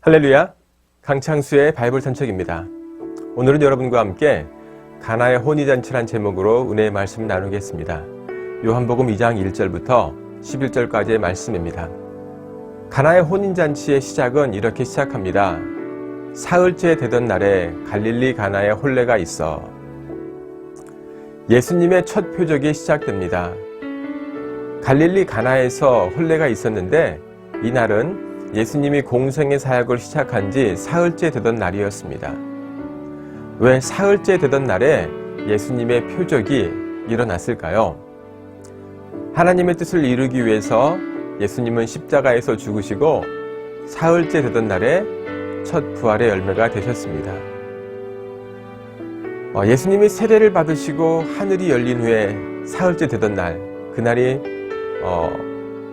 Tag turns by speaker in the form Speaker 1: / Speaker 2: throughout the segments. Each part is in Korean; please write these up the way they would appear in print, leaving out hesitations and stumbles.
Speaker 1: 할렐루야, 강창수의 바이블 산책입니다. 오늘은 여러분과 함께 가나의 혼인잔치란 제목으로 은혜의 말씀을 나누겠습니다. 요한복음 2장 1절부터 11절까지의 말씀입니다. 가나의 혼인잔치의 시작은 이렇게 시작합니다. 사흘째 되던 날에 갈릴리 가나에 혼례가 있어. 예수님의 첫 표적이 시작됩니다. 갈릴리 가나에서 혼례가 있었는데 이날은 예수님이 공생의 사역을 시작한 지 사흘째 되던 날이었습니다. 왜 사흘째 되던 날에 예수님의 표적이 일어났을까요? 하나님의 뜻을 이루기 위해서 예수님은 십자가에서 죽으시고 사흘째 되던 날에 첫 부활의 열매가 되셨습니다. 예수님이 세례를 받으시고 하늘이 열린 후에 사흘째 되던 날, 그날이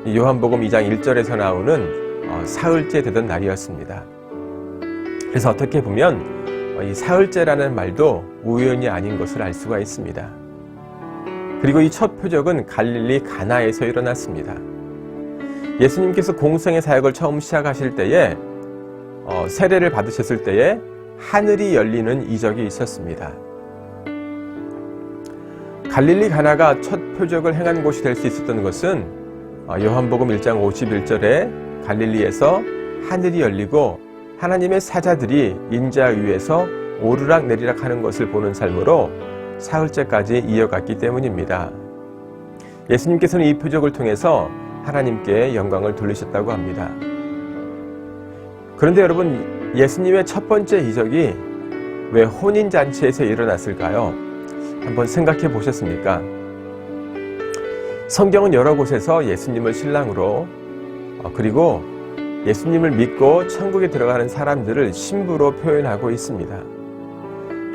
Speaker 1: 요한복음 2장 1절에서 나오는 사흘째 되던 날이었습니다. 그래서 어떻게 보면 이 사흘째라는 말도 우연이 아닌 것을 알 수가 있습니다. 그리고 이 첫 표적은 갈릴리 가나에서 일어났습니다. 예수님께서 공생의 사역을 처음 시작하실 때에 세례를 받으셨을 때에 하늘이 열리는 이적이 있었습니다. 갈릴리 가나가 첫 표적을 행한 곳이 될 수 있었던 것은 요한복음 1장 51절에 갈릴리에서 하늘이 열리고 하나님의 사자들이 인자 위에서 오르락 내리락 하는 것을 보는 삶으로 사흘째까지 이어갔기 때문입니다. 예수님께서는 이 표적을 통해서 하나님께 영광을 돌리셨다고 합니다. 그런데 여러분, 예수님의 첫 번째 이적이 왜 혼인잔치에서 일어났을까요? 한번 생각해 보셨습니까? 성경은 여러 곳에서 예수님을 신랑으로 그리고 예수님을 믿고 천국에 들어가는 사람들을 신부로 표현하고 있습니다.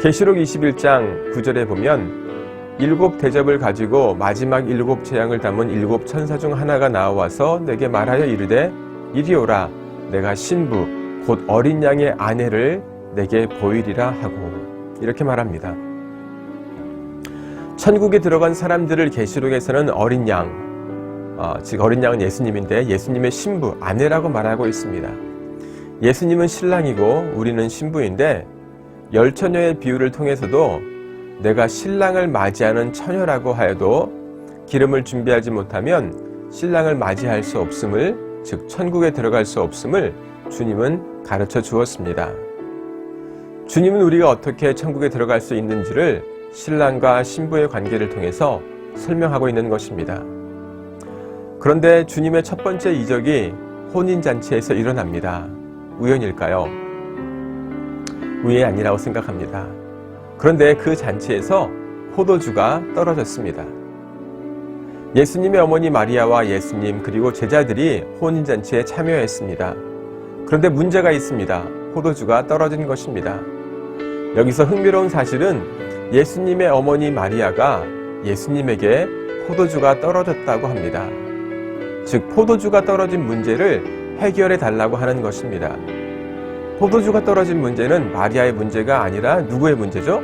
Speaker 1: 계시록 21장 9절에 보면 7 대접을 가지고 마지막 7 재앙을 담은 7 천사 중 하나가 나와서 내게 말하여 이르되 이리 오라, 내가 신부 곧 어린 양의 아내를 내게 보이리라 하고, 이렇게 말합니다. 천국에 들어간 사람들을 계시록에서는 어린 양, 즉 어린 양은 예수님인데 예수님의 신부, 아내라고 말하고 있습니다. 예수님은 신랑이고 우리는 신부인데 열처녀의 비유를 통해서도 내가 신랑을 맞이하는 처녀라고 하여도 기름을 준비하지 못하면 신랑을 맞이할 수 없음을, 즉 천국에 들어갈 수 없음을 주님은 가르쳐 주었습니다. 주님은 우리가 어떻게 천국에 들어갈 수 있는지를 신랑과 신부의 관계를 통해서 설명하고 있는 것입니다. 그런데 주님의 첫 번째 이적이 혼인잔치에서 일어납니다. 우연일까요? 우연이 아니라고 생각합니다. 그런데 그 잔치에서 포도주가 떨어졌습니다. 예수님의 어머니 마리아와 예수님 그리고 제자들이 혼인잔치에 참여했습니다. 그런데 문제가 있습니다. 포도주가 떨어진 것입니다. 여기서 흥미로운 사실은 예수님의 어머니 마리아가 예수님에게 포도주가 떨어졌다고 합니다. 즉 포도주가 떨어진 문제를 해결해 달라고 하는 것입니다. 포도주가 떨어진 문제는 마리아의 문제가 아니라 누구의 문제죠?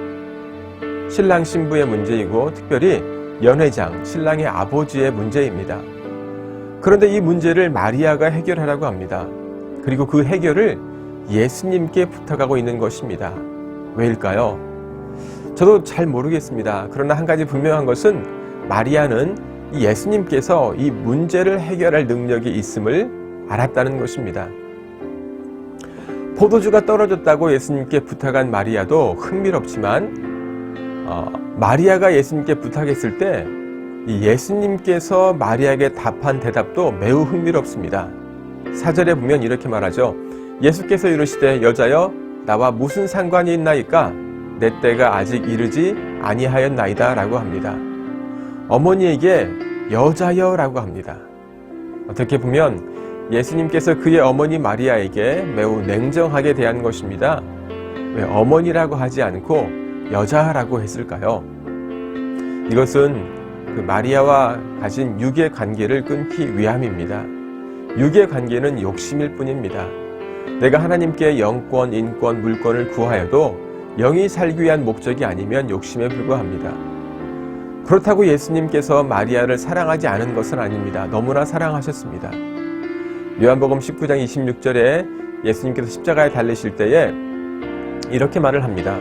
Speaker 1: 신랑 신부의 문제이고 특별히 연회장, 신랑의 아버지의 문제입니다. 그런데 이 문제를 마리아가 해결하라고 합니다. 그리고 그 해결을 예수님께 부탁하고 있는 것입니다. 왜일까요? 저도 잘 모르겠습니다. 그러나 한 가지 분명한 것은 마리아는 예수님께서 이 문제를 해결할 능력이 있음을 알았다는 것입니다. 포도주가 떨어졌다고 예수님께 부탁한 마리아도 흥미롭지만 마리아가 예수님께 부탁했을 때 예수님께서 마리아에게 답한 대답도 매우 흥미롭습니다. 4절에 보면 이렇게 말하죠. 예수께서 이르시되 여자여 나와 무슨 상관이 있나이까? 내 때가 아직 이르지 아니하였나이다 라고 합니다. 어머니에게 여자여 라고 합니다. 어떻게 보면 예수님께서 그의 어머니 마리아에게 매우 냉정하게 대한 것입니다. 왜 어머니라고 하지 않고 여자라고 했을까요? 이것은 그 마리아와 가진 육의 관계를 끊기 위함입니다. 육의 관계는 욕심일 뿐입니다. 내가 하나님께 영권, 인권, 물권을 구하여도 영이 살기 위한 목적이 아니면 욕심에 불과합니다. 그렇다고 예수님께서 마리아를 사랑하지 않은 것은 아닙니다. 너무나 사랑하셨습니다. 요한복음 19장 26절에 예수님께서 십자가에 달리실 때에 이렇게 말을 합니다.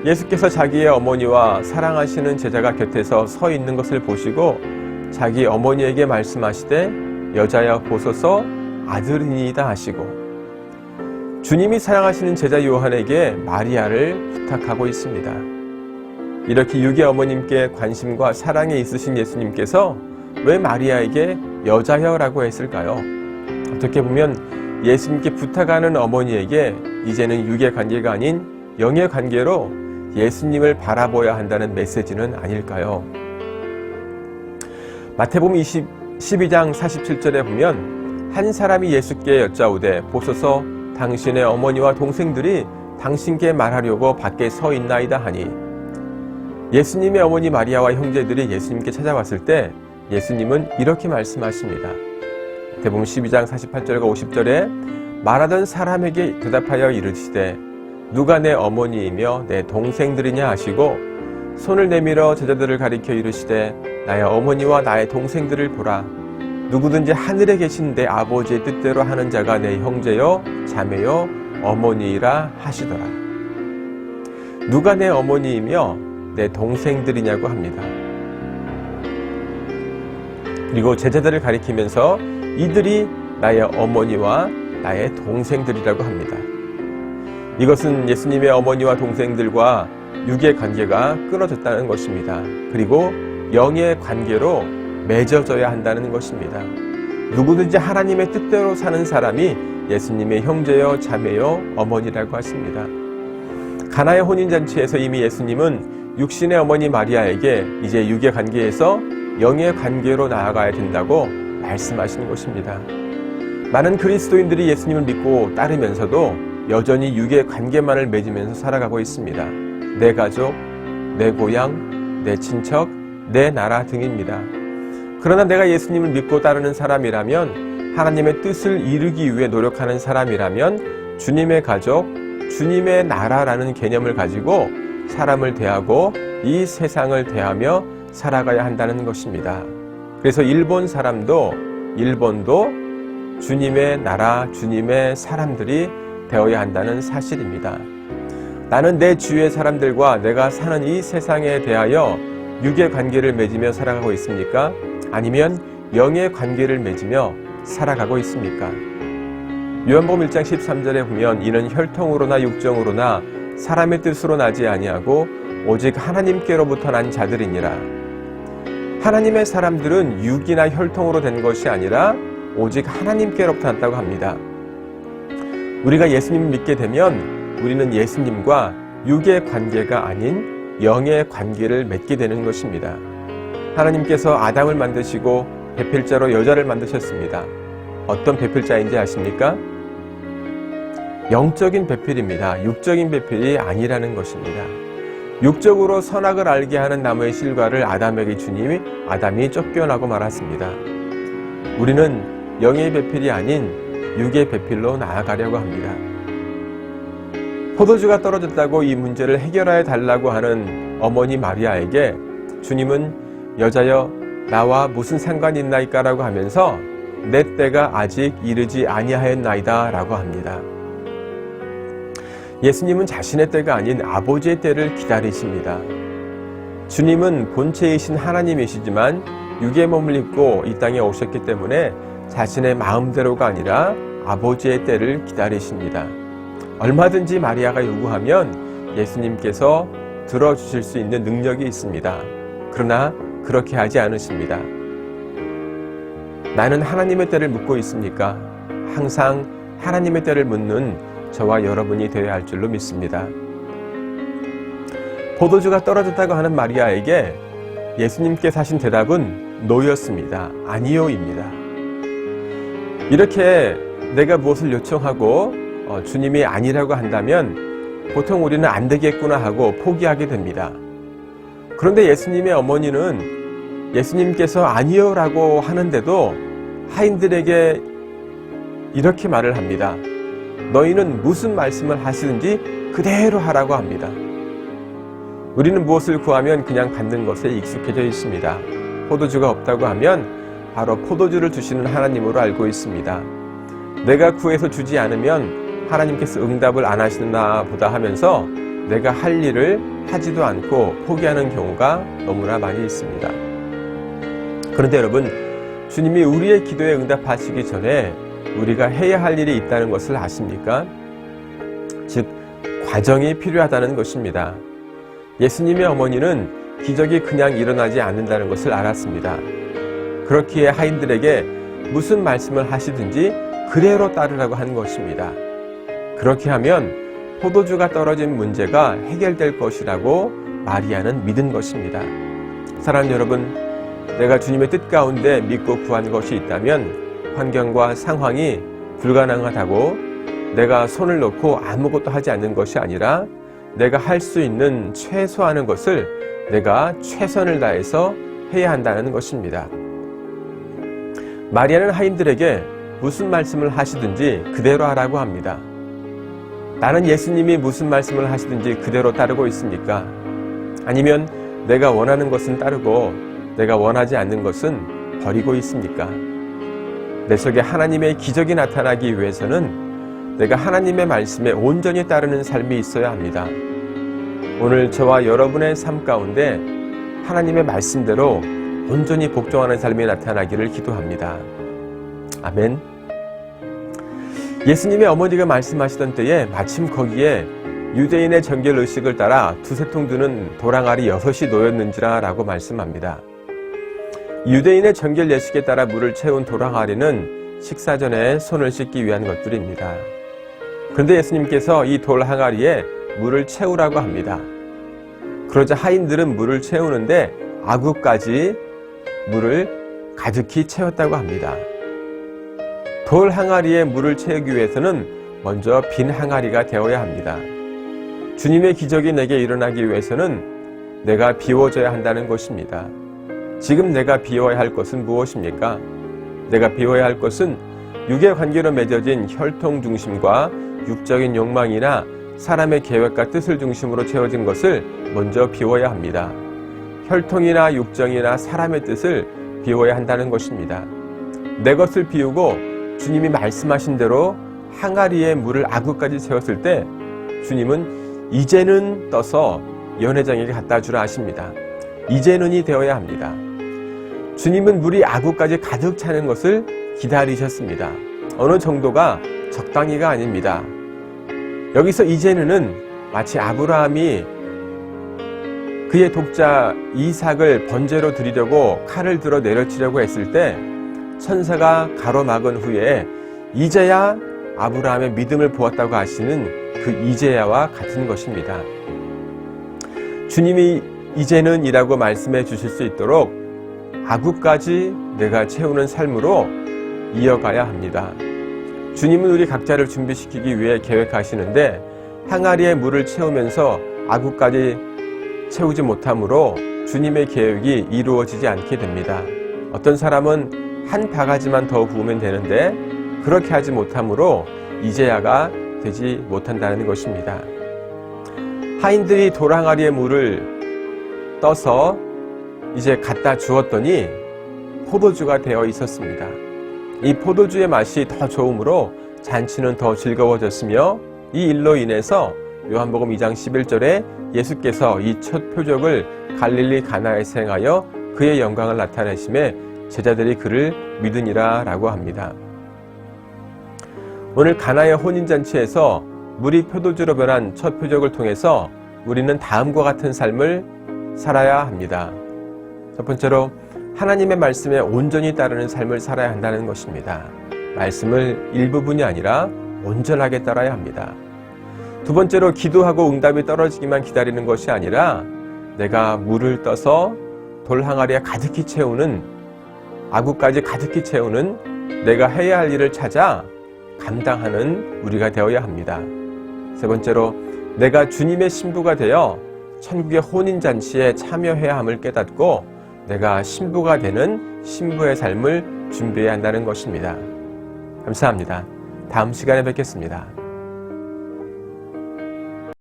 Speaker 1: 예수께서 자기의 어머니와 사랑하시는 제자가 곁에서 서 있는 것을 보시고 자기 어머니에게 말씀하시되 여자여 보소서 아들이니이다 하시고, 주님이 사랑하시는 제자 요한에게 마리아를 부탁하고 있습니다. 이렇게 육의 어머님께 관심과 사랑이 있으신 예수님께서 왜 마리아에게 여자여라고 했을까요? 어떻게 보면 예수님께 부탁하는 어머니에게 이제는 육의 관계가 아닌 영의 관계로 예수님을 바라보아야 한다는 메시지는 아닐까요? 마태복음 12장 47절에 보면 한 사람이 예수께 여짜오되 보소서 당신의 어머니와 동생들이 당신께 말하려고 밖에 서 있나이다 하니, 예수님의 어머니 마리아와 형제들이 예수님께 찾아왔을 때 예수님은 이렇게 말씀하십니다. 마태복음 12장 48절과 50절에 말하던 사람에게 대답하여 이르시되 누가 내 어머니이며 내 동생들이냐 하시고 손을 내밀어 제자들을 가리켜 이르시되 나의 어머니와 나의 동생들을 보라. 누구든지 하늘에 계신 내 아버지의 뜻대로 하는 자가 내 형제요 자매요 어머니이라 하시더라. 누가 내 어머니이며 내 동생들이냐고 합니다. 그리고 제자들을 가리키면서 이들이 나의 어머니와 나의 동생들이라고 합니다. 이것은 예수님의 어머니와 동생들과 육의 관계가 끊어졌다는 것입니다. 그리고 영의 관계로 맺어져야 한다는 것입니다. 누구든지 하나님의 뜻대로 사는 사람이 예수님의 형제요 자매요 어머니라고 하십니다. 가나의 혼인잔치에서 이미 예수님은 육신의 어머니 마리아에게 이제 육의 관계에서 영의 관계로 나아가야 된다고 말씀하시는 것입니다. 많은 그리스도인들이 예수님을 믿고 따르면서도 여전히 육의 관계만을 맺으면서 살아가고 있습니다. 내 가족, 내 고향, 내 친척, 내 나라 등입니다. 그러나 내가 예수님을 믿고 따르는 사람이라면, 하나님의 뜻을 이루기 위해 노력하는 사람이라면 주님의 가족, 주님의 나라라는 개념을 가지고 사람을 대하고 이 세상을 대하며 살아가야 한다는 것입니다. 그래서 일본도 주님의 나라, 주님의 사람들이 되어야 한다는 사실입니다. 나는 내 주위의 사람들과 내가 사는 이 세상에 대하여 육의 관계를 맺으며 살아가고 있습니까? 아니면 영의 관계를 맺으며 살아가고 있습니까? 요한복음 1장 13절에 보면 이는 혈통으로나 육정으로나 사람의 뜻으로 나지 아니하고 오직 하나님께로부터 난 자들이니라. 하나님의 사람들은 육이나 혈통으로 된 것이 아니라 오직 하나님께로부터 났다고 합니다. 우리가 예수님을 믿게 되면 우리는 예수님과 육의 관계가 아닌 영의 관계를 맺게 되는 것입니다. 하나님께서 아담을 만드시고 배필자로 여자를 만드셨습니다. 어떤 배필자인지 아십니까? 영적인 배필입니다. 육적인 배필이 아니라는 것입니다. 육적으로 선악을 알게 하는 나무의 실과를 아담에게 주님이 아담이 쫓겨나고 말았습니다. 우리는 영의 배필이 아닌 육의 배필로 나아가려고 합니다. 포도주가 떨어졌다고 이 문제를 해결하여 달라고 하는 어머니 마리아에게 주님은 여자여 나와 무슨 상관이 있나이까 라고 하면서 내 때가 아직 이르지 아니하였나이다 라고 합니다. 예수님은 자신의 때가 아닌 아버지의 때를 기다리십니다. 주님은 본체이신 하나님이시지만 육의 몸을 입고 이 땅에 오셨기 때문에 자신의 마음대로가 아니라 아버지의 때를 기다리십니다. 얼마든지 마리아가 요구하면 예수님께서 들어주실 수 있는 능력이 있습니다. 그러나 그렇게 하지 않으십니다. 나는 하나님의 때를 묻고 있습니까? 항상 하나님의 때를 묻는 저와 여러분이 되어야 할 줄로 믿습니다. 포도주가 떨어졌다고 하는 마리아에게 예수님께서 하신 대답은 노였습니다. 아니요입니다. 이렇게 내가 무엇을 요청하고 주님이 아니라고 한다면 보통 우리는 안 되겠구나 하고 포기하게 됩니다. 그런데 예수님의 어머니는 예수님께서 아니요라고 하는데도 하인들에게 이렇게 말을 합니다. 너희는 무슨 말씀을 하시든지 그대로 하라고 합니다. 우리는 무엇을 구하면 그냥 받는 것에 익숙해져 있습니다. 포도주가 없다고 하면 바로 포도주를 주시는 하나님으로 알고 있습니다. 내가 구해서 주지 않으면 하나님께서 응답을 안 하시나 보다 하면서 내가 할 일을 하지도 않고 포기하는 경우가 너무나 많이 있습니다. 그런데 여러분, 주님이 우리의 기도에 응답하시기 전에 우리가 해야 할 일이 있다는 것을 아십니까? 즉, 과정이 필요하다는 것입니다. 예수님의 어머니는 기적이 그냥 일어나지 않는다는 것을 알았습니다. 그렇기에 하인들에게 무슨 말씀을 하시든지 그대로 따르라고 한 것입니다. 그렇게 하면 포도주가 떨어진 문제가 해결될 것이라고 마리아는 믿은 것입니다. 사랑하는 여러분, 내가 주님의 뜻 가운데 믿고 구한 것이 있다면 환경과 상황이 불가능하다고 내가 손을 놓고 아무것도 하지 않는 것이 아니라 내가 할 수 있는 최소한의 것을 내가 최선을 다해서 해야 한다는 것입니다. 마리아는 하인들에게 무슨 말씀을 하시든지 그대로 하라고 합니다. 나는 예수님이 무슨 말씀을 하시든지 그대로 따르고 있습니까? 아니면 내가 원하는 것은 따르고 내가 원하지 않는 것은 버리고 있습니까? 내 속에 하나님의 기적이 나타나기 위해서는 내가 하나님의 말씀에 온전히 따르는 삶이 있어야 합니다. 오늘 저와 여러분의 삶 가운데 하나님의 말씀대로 온전히 복종하는 삶이 나타나기를 기도합니다. 아멘. 예수님의 어머니가 말씀하시던 때에 마침 거기에 유대인의 정결 의식을 따라 두세 통 드는 도랑알이 6이 놓였는지라 라고 말씀합니다. 유대인의 정결 예식에 따라 물을 채운 도랑아리는 식사 전에 손을 씻기 위한 것들입니다. 그런데 예수님께서 이 돌 항아리에 물을 채우라고 합니다. 그러자 하인들은 물을 채우는데 아구까지 물을 가득히 채웠다고 합니다. 돌 항아리에 물을 채우기 위해서는 먼저 빈 항아리가 되어야 합니다. 주님의 기적이 내게 일어나기 위해서는 내가 비워져야 한다는 것입니다. 지금 내가 비워야 할 것은 무엇입니까? 내가 비워야 할 것은 육의 관계로 맺어진 혈통 중심과 육적인 욕망이나 사람의 계획과 뜻을 중심으로 채워진 것을 먼저 비워야 합니다. 혈통이나 육정이나 사람의 뜻을 비워야 한다는 것입니다. 내 것을 비우고 주님이 말씀하신 대로 항아리에 물을 아구까지 채웠을 때 주님은 이제는 떠서 연회장에게 갖다 주라 하십니다. 이제는이 되어야 합니다. 주님은 물이 아구까지 가득 차는 것을 기다리셨습니다. 어느 정도가 적당히가 아닙니다. 여기서 이제는 마치 아브라함이 그의 독자 이삭을 번제로 드리려고 칼을 들어 내려치려고 했을 때 천사가 가로막은 후에 이제야 아브라함의 믿음을 보았다고 하시는 그 이제야와 같은 것입니다. 주님이 이제는 이라고 말씀해 주실 수 있도록 아구까지 내가 채우는 삶으로 이어가야 합니다. 주님은 우리 각자를 준비시키기 위해 계획하시는데 항아리에 물을 채우면서 아구까지 채우지 못함으로 주님의 계획이 이루어지지 않게 됩니다. 어떤 사람은 한 바가지만 더 부으면 되는데 그렇게 하지 못함으로 이제야가 되지 못한다는 것입니다. 하인들이 돌 항아리에 물을 떠서 이제 갖다 주었더니 포도주가 되어 있었습니다. 이 포도주의 맛이 더 좋으므로 잔치는 더 즐거워졌으며 이 일로 인해서 요한복음 2장 11절에 예수께서 이 첫 표적을 갈릴리 가나에서 행하여 그의 영광을 나타내심에 제자들이 그를 믿으니라 라고 합니다. 오늘 가나의 혼인잔치에서 물이 포도주로 변한 첫 표적을 통해서 우리는 다음과 같은 삶을 살아야 합니다. 첫 번째로 하나님의 말씀에 온전히 따르는 삶을 살아야 한다는 것입니다. 말씀을 일부분이 아니라 온전하게 따라야 합니다. 두 번째로 기도하고 응답이 떨어지기만 기다리는 것이 아니라 내가 물을 떠서 돌 항아리에 가득히 채우는 아구까지 가득히 채우는 내가 해야 할 일을 찾아 감당하는 우리가 되어야 합니다. 세 번째로 내가 주님의 신부가 되어 천국의 혼인잔치에 참여해야 함을 깨닫고 내가 신부가 되는 신부의 삶을 준비해야 한다는 것입니다. 감사합니다. 다음 시간에 뵙겠습니다.